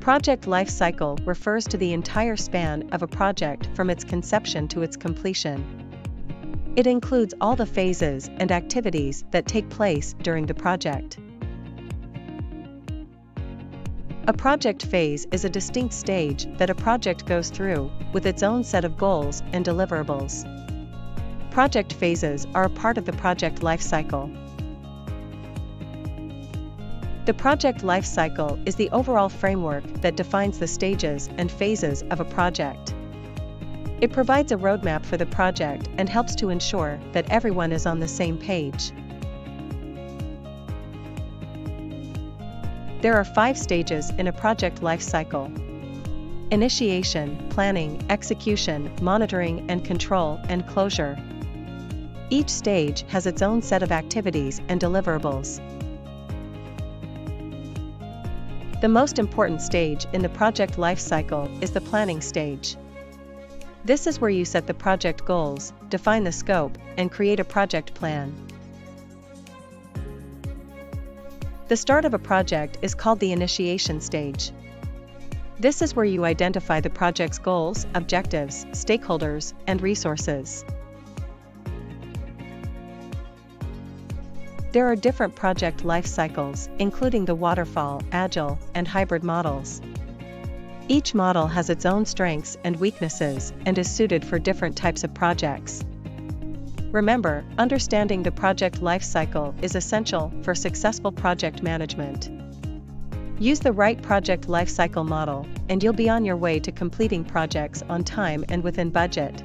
Project life cycle refers to the entire span of a project from its conception to its completion. It includes all the phases and activities that take place during the project. A project phase is a distinct stage that a project goes through, with its own set of goals and deliverables. Project phases are a part of the project life cycle. The project life cycle is the overall framework that defines the stages and phases of a project. It provides a roadmap for the project and helps to ensure that everyone is on the same page. There are 5 stages in a project life cycle: initiation, planning, execution, monitoring and control, and closure. Each stage has its own set of activities and deliverables. The most important stage in the project life cycle is the planning stage. This is where you set the project goals, define the scope, and create a project plan. The start of a project is called the initiation stage. This is where you identify the project's goals, objectives, stakeholders, and resources. There are different project life cycles, including the waterfall, agile, and hybrid models. Each model has its own strengths and weaknesses and is suited for different types of projects. Remember, understanding the project life cycle is essential for successful project management. Use the right project life cycle model, and you'll be on your way to completing projects on time and within budget.